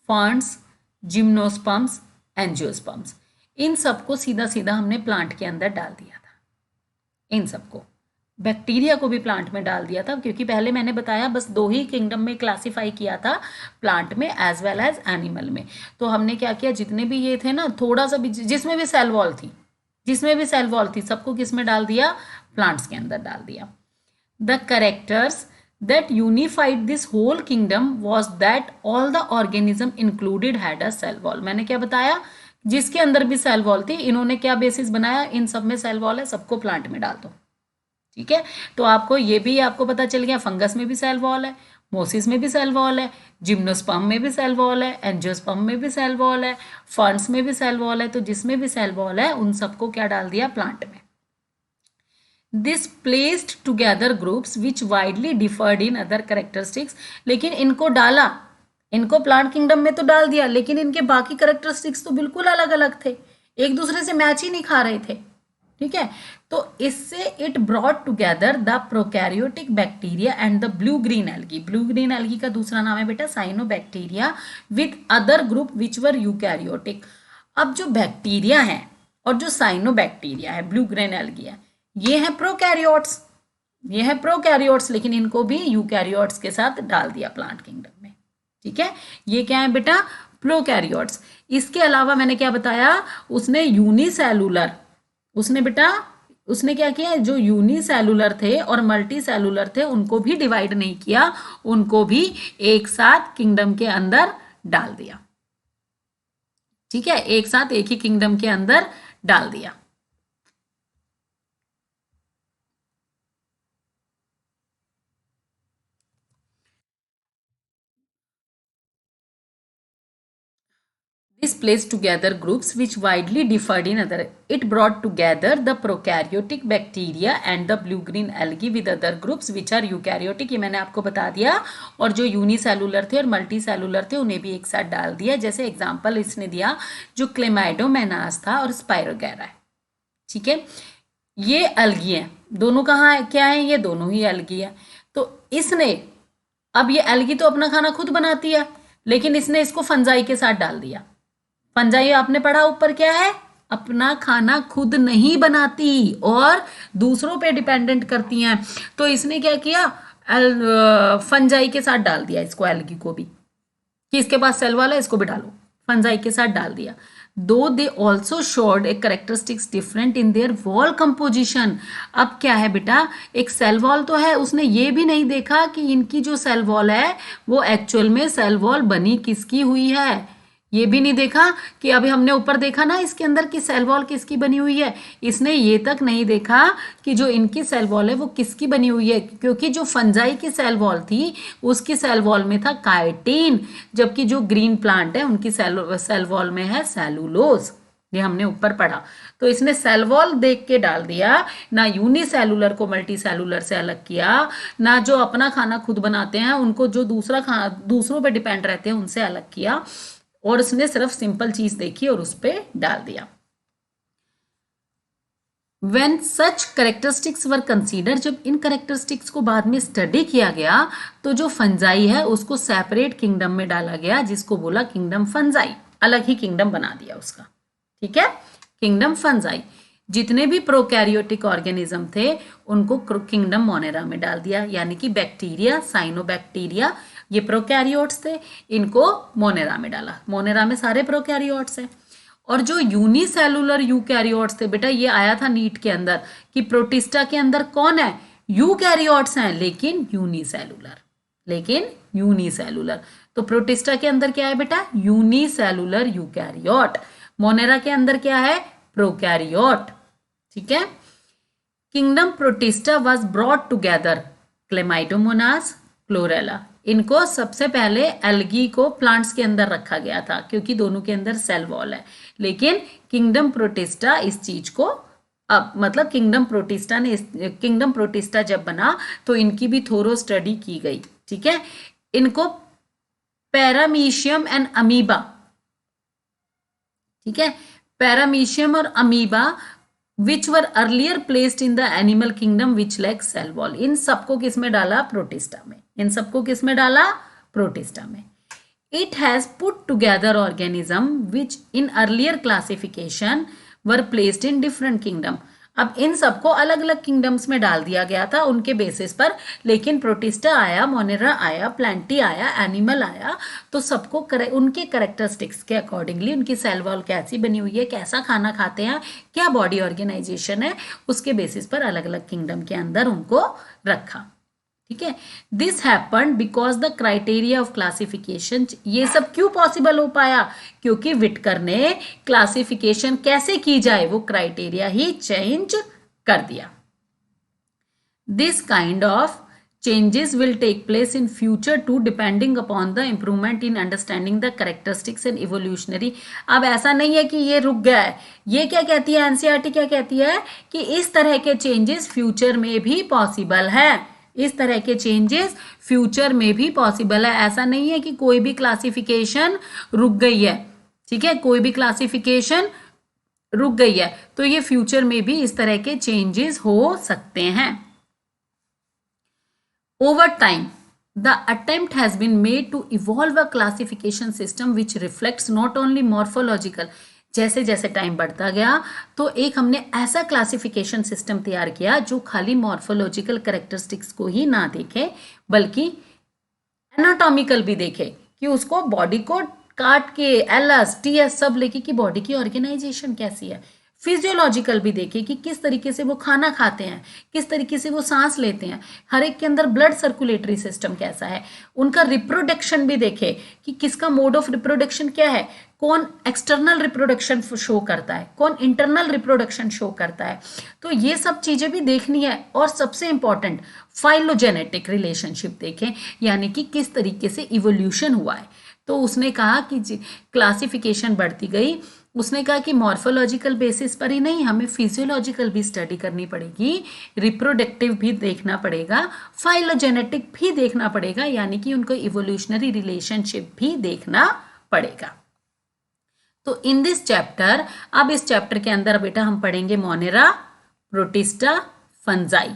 ferns, gymnosperms, angiosperms. इन सबको सीधा सीधा हमने प्लांट के अंदर डाल दिया था। इन सबको, बैक्टीरिया को भी प्लांट में डाल दिया था, क्योंकि पहले मैंने बताया बस 2 ही किंगडम में क्लासिफाई किया था, प्लांट में एज वेल एज एनिमल में। तो हमने क्या किया, जितने भी ये थे ना, थोड़ा सा भी जिसमें भी सेल वॉल थी, सबको किस में डाल दिया, प्लांट्स के अंदर डाल दिया। The characters that unified this whole kingdom was that all the organism included had a cell wall। मैंने क्या बताया, जिसके अंदर भी सेल वॉल थी, इन्होंने क्या बेसिस बनाया, इन सब में सेल वॉल है, सबको प्लांट में डाल दो। ठीक है, तो आपको ये भी आपको पता चल गया, फंगस में भी सेल वॉल है, मोसिस में भी सेल वॉल है, जिम्नोस्पर्म में भी सेल वॉल है, एंजियोस्पर्म में भी सेल वॉल है, फर्न्स में भी सेल वॉल है। तो जिसमें भी सेल वॉल है उन सबको क्या डाल दिया, प्लांट में। This placed together groups which widely deferred in other characteristics. लेकिन इनको डाला, इनको प्लांट किंगडम में तो डाल दिया, लेकिन इनके बाकी कैरेक्टरिस्टिक्स तो बिल्कुल अलग अलग थे, एक दूसरे से मैच ही नहीं खा रहे थे। ठीक है, तो इससे it brought together the prokaryotic bacteria and the blue green algae. Blue green algae का दूसरा नाम है बेटा cyanobacteria, with other group which were eukaryotic. अब जो बैक्टीरिया है और जो साइनोबैक्टीरिया है, ब्लू ग्रीन एल्गी है, ये है प्रोकैरियोट्स, ये है प्रोकैरियोट्स, लेकिन इनको भी यूकैरियोट्स के साथ डाल दिया प्लांट किंगडम में। ठीक है, ये क्या है बेटा, प्रोकैरियोट्स। इसके अलावा मैंने क्या बताया, उसने यूनिसेलुलर, उसने क्या किया, जो यूनिसेलुलर थे और मल्टी सेलुलर थे उनको भी डिवाइड नहीं किया, उनको भी एक साथ किंगडम के अंदर डाल दिया। ठीक है, एक साथ एक ही किंगडम के अंदर डाल दिया। This placed together groups which widely differed in other. It brought together the prokaryotic bacteria and the blue-green algae with other groups which are eukaryotic. ये मैंने आपको बता दिया. और जो यूनिसेलुलर थे और मल्टीसेलुलर थे उन्हें भी एक साथ डाल दिया. जैसे एग्जाम्पल इसने दिया जो क्लेमाइडोमोनास था और स्पाइरोगैरा है. ठीक है, ये अलगी है. दोनों कहाँ है, क्या है, ये दोनों ही अलगी है. तो इसने अब ये अलगी तो अपना खाना खुद बनाती है, लेकिन इसने इसको फंजाई के साथ डाल दिया. फंजाई आपने पढ़ा ऊपर क्या है, अपना खाना खुद नहीं बनाती और दूसरों पे डिपेंडेंट करती हैं. तो इसने क्या किया, फंजाई के साथ डाल दिया इसको, एल्गी को भी, कि इसके पास सेल वाला है इसको भी डालो. फंजाई के साथ डाल दिया. दो they also showed A characteristics different in their wall composition. अब क्या है बेटा, एक सेल वॉल तो है, उसने ये भी नहीं देखा कि इनकी जो सेल वॉल है वो एक्चुअल में सेल वॉल बनी किसकी हुई है. ये भी नहीं देखा कि अभी हमने ऊपर देखा ना इसके अंदर की सेल वॉल किसकी बनी हुई है. इसने ये तक नहीं देखा कि जो इनकी सेल वॉल है वो किसकी बनी हुई है, क्योंकि जो फंजाई की सेल वॉल थी उसकी सेल वॉल में था काइटिन, जबकि जो ग्रीन प्लांट है उनकी सेल वॉल में है सेलुलोज. ये हमने ऊपर पढ़ा. तो इसने सेल वॉल देख के डाल दिया, ना यूनिसेलुलर को मल्टी सेलुलर से अलग किया, ना जो अपना खाना खुद बनाते हैं उनको जो दूसरों पे डिपेंड रहते हैं उनसे अलग किया, और उसने सिर्फ सिंपल चीज देखी और उस पर डाल दिया. When such characteristics were considered, जब इन characteristics को बाद में स्टडी किया गया तो जो फंजाई है उसको सेपरेट किंगडम में डाला गया, जिसको बोला किंगडम फंजाई. अलग ही किंगडम बना दिया उसका. ठीक है, किंगडम फंजाई. जितने भी प्रोकैरियोटिक ऑर्गेनिज्म थे उनको किंगडम मोनेरा में डाल दिया, यानी कि बैक्टीरिया, साइनोबैक्टीरिया, ये प्रोकैरियोट्स थे, इनको मोनेरा में डाला. मोनेरा में सारे प्रोकैरियोट्स हैं. और जो यूनिसेलुलर यूकैरियोट्स थे बेटा, ये आया था नीट के अंदर कि प्रोटिस्टा के अंदर कौन है, यूकैरियोट्स हैं लेकिन यूनिसेलुलर. तो प्रोटिस्टा के अंदर क्या है बेटा, यूनिसेलुलर यूकैरियोट. मोनेरा के अंदर क्या है, प्रोकैरियोट. ठीक है. Kingdom protista was brought together Chlamydomonas, chlorella. इनको सबसे पहले एल्गी को प्लांट्स के अंदर रखा गया था क्योंकि दोनों के अंदर सेल वॉल है, लेकिन किंगडम प्रोटिस्टा इस चीज को अब मतलब किंगडम प्रोटिस्टा जब बना तो इनकी भी थोरो स्टडी की गई. ठीक है. इनको पैरामीशियम एंड अमीबा, ठीक है, पैरामीशियम और amoeba which were earlier placed in the animal kingdom which lack cell wall. इन सबको किस में डाला, प्रोटिस्टा में. इन सबको किस में डाला, प्रोटिस्टा में. It has put together organism which in earlier classification were placed in different kingdom. अब इन सबको अलग अलग किंगडम्स में डाल दिया गया था उनके बेसिस पर, लेकिन प्रोटिस्टा आया, मोनेरा आया, प्लांटी आया, एनिमल आया, तो सबको उनके करेक्टरिस्टिक्स के अकॉर्डिंगली उनकी सेल वॉल कैसी बनी हुई है, कैसा खाना खाते हैं, क्या बॉडी ऑर्गेनाइजेशन है, उसके बेसिस पर अलग अलग किंगडम के अंदर उनको रखा. ठीक है. This happened because the criteria of classification. ये सब क्यों पॉसिबल हो पाया, क्योंकि विटकर ने क्लासिफिकेशन कैसे की जाए वो क्राइटेरिया ही चेंज कर दिया. This kind of changes will take place in future too depending upon the improvement in understanding the characteristics and evolutionary. अब ऐसा नहीं है कि ये रुक गया है. ये क्या कहती है एनसीईआरटी, क्या कहती है कि इस तरह के चेंजेस फ्यूचर में भी पॉसिबल है. इस तरह के चेंजेस फ्यूचर में भी पॉसिबल है. ऐसा नहीं है कि कोई भी क्लासिफिकेशन रुक गई है. ठीक है, कोई भी क्लासिफिकेशन रुक गई है तो ये फ्यूचर में भी इस तरह के चेंजेस हो सकते हैं. Over time, the attempt has been made to evolve a classification system which reflects not only morphological. जैसे जैसे टाइम बढ़ता गया तो एक हमने ऐसा क्लासिफिकेशन सिस्टम तैयार किया जो खाली मॉर्फोलॉजिकल कैरेक्टरिस्टिक्स को ही ना देखे बल्कि एनाटॉमिकल भी देखे, कि उसको बॉडी को काट के एलएस टीएस सब लेके कि बॉडी की ऑर्गेनाइजेशन कैसी है, फिजियोलॉजिकल भी देखे कि किस तरीके से वो खाना खाते हैं, किस तरीके से वो सांस लेते हैं, हर एक के अंदर ब्लड सर्कुलेटरी सिस्टम कैसा है, उनका रिप्रोडक्शन भी देखे कि किसका मोड ऑफ रिप्रोडक्शन क्या है, कौन एक्सटर्नल रिप्रोडक्शन शो करता है, कौन इंटरनल रिप्रोडक्शन शो करता है. तो ये सब चीजें भी देखनी है. और सबसे इंपॉर्टेंट फाइलोजेनेटिक रिलेशनशिप देखें, यानी कि किस तरीके से इवोल्यूशन हुआ है. तो उसने कहा कि क्लासिफिकेशन बढ़ती गई। उसने कहा कि मॉर्फोलॉजिकल बेसिस पर ही नहीं, हमें फिजियोलॉजिकल भी स्टडी करनी पड़ेगी, रिप्रोडक्टिव भी देखना पड़ेगा, फाइलोजेनेटिक भी देखना पड़ेगा, यानी कि उनको इवोल्यूशनरी रिलेशनशिप भी देखना पड़ेगा। तो इन दिस चैप्टर, अब इस चैप्टर के अंदर बेटा हम पढ़ेंगे मोनेरा, प्रोटिस्टा, फंजाई।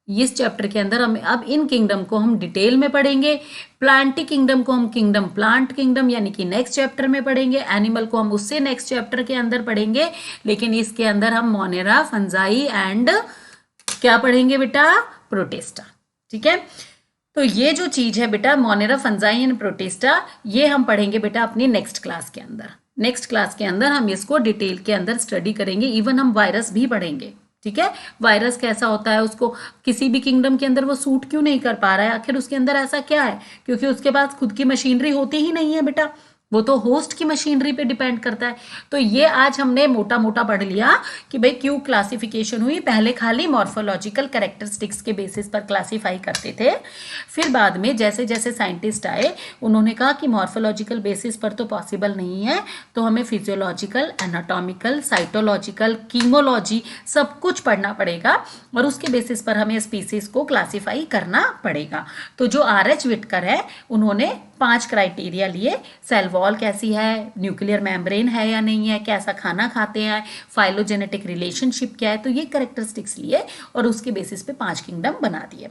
इस चैप्टर के अंदर हम अब इन किंगडम को हम डिटेल में पढ़ेंगे। प्लांटी किंगडम को हम किंगडम प्लांट किंगडम यानी कि नेक्स्ट चैप्टर में पढ़ेंगे। एनिमल को हम उससे नेक्स्ट चैप्टर के अंदर पढ़ेंगे। लेकिन इसके अंदर हम मोनेरा, फंजाई एंड क्या पढ़ेंगे बेटा, प्रोटिस्टा। ठीक है, तो ये जो चीज है बेटा मोनेरा, फंजाई एंड प्रोटिस्टा, ये हम पढ़ेंगे बेटा अपनी नेक्स्ट क्लास के अंदर। नेक्स्ट क्लास के अंदर हम इसको डिटेल के अंदर स्टडी करेंगे। इवन हम वायरस भी पढ़ेंगे। ठीक है, वायरस कैसा होता है, उसको किसी भी किंगडम के अंदर वो सूट क्यों नहीं कर पा रहा है, आखिर उसके अंदर ऐसा क्या है, क्योंकि उसके पास खुद की मशीनरी होती ही नहीं है बेटा, वो तो होस्ट की मशीनरी पे डिपेंड करता है। तो ये आज हमने मोटा मोटा पढ़ लिया कि भाई क्यों क्लासिफिकेशन हुई। पहले खाली मॉर्फोलॉजिकल कैरेक्टरिस्टिक्स के बेसिस पर क्लासीफाई करते थे, फिर बाद में जैसे जैसे साइंटिस्ट आए उन्होंने कहा कि मॉर्फोलॉजिकल बेसिस पर तो पॉसिबल नहीं है, तो हमें फिजियोलॉजिकल, एनाटॉमिकल, साइटोलॉजिकल, कीमोलॉजी सब कुछ पढ़ना पड़ेगा और उसके बेसिस पर हमें स्पीसीज को क्लासीफाई करना पड़ेगा। तो जो R.H. विटकर है उन्होंने 5 क्राइटेरिया लिए, सेल वॉल कैसी है, न्यूक्लियर मेम्ब्रेन है या नहीं है, कैसा खाना खाते हैं, फाइलोजेनेटिक रिलेशनशिप क्या है, तो ये कैरेक्टरिस्टिक्स लिए और उसके बेसिस पे 5 किंगडम बना दिए।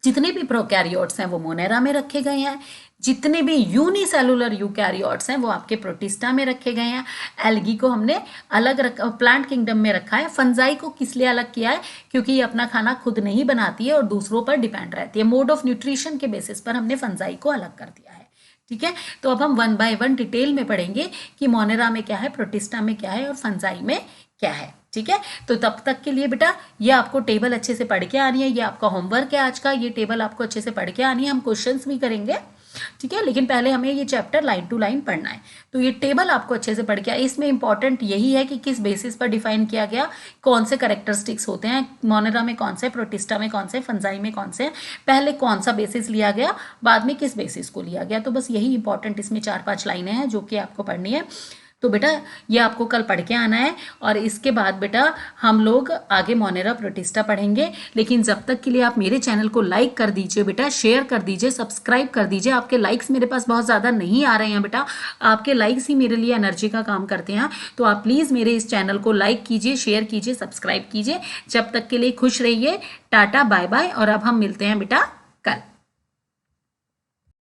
जितने भी प्रोकैरियोट्स हैं वो मोनेरा में रखे गए हैं, जितने भी यूनिसेलुलर यूकैरियोट्स हैं वो आपके प्रोटिस्टा में रखे गए हैं। एल्गी को हमने अलग प्लांट किंगडम में रखा है। फंजाई को किस लिए अलग किया है, क्योंकि ये अपना खाना खुद नहीं बनाती है और दूसरों पर डिपेंड रहती है। मोड ऑफ न्यूट्रिशन के बेसिस पर हमने फंजाई को अलग कर दिया है। ठीक है, तो अब हम 1 बाय 1 डिटेल में पढ़ेंगे कि मोनेरा में क्या है, प्रोटिस्टा में क्या है और फंजाई में क्या है। ठीक है, तो तब तक के लिए बेटा ये आपको टेबल अच्छे से पढ़ के आनी है, ये आपका होमवर्क है आज का, ये टेबल आपको अच्छे से पढ़ के आनी है। हम क्वेश्चंस भी करेंगे। ठीक है, लेकिन पहले हमें ये चैप्टर लाइन टू लाइन पढ़ना है। तो ये टेबल आपको अच्छे से पढ़ के, इसमें इंपॉर्टेंट यही है कि किस बेसिस पर डिफाइन किया गया, कौन से कैरेक्टरिस्टिक्स होते हैं, मोनेरा में कौन से, प्रोटिस्टा में कौन से, फंजाई में कौन से, पहले कौन सा बेसिस लिया गया, बाद में किस बेसिस को लिया गया। तो बस यही इंपॉर्टेंट इसमें 4-5 लाइनें हैं जो कि आपको पढ़नी है। तो बेटा ये आपको कल पढ़ के आना है और इसके बाद बेटा हम लोग आगे मोनेरा, प्रोटिस्टा पढ़ेंगे। लेकिन जब तक के लिए आप मेरे चैनल को लाइक कर दीजिए बेटा, शेयर कर दीजिए, सब्सक्राइब कर दीजिए। आपके लाइक्स मेरे पास बहुत ज़्यादा नहीं आ रहे हैं बेटा, आपके लाइक्स ही मेरे लिए एनर्जी का काम करते हैं। तो आप प्लीज़ मेरे इस चैनल को लाइक कीजिए, शेयर कीजिए, सब्सक्राइब कीजिए। जब तक के लिए खुश रहिए, टाटा बाय बाय। और अब हम मिलते हैं बेटा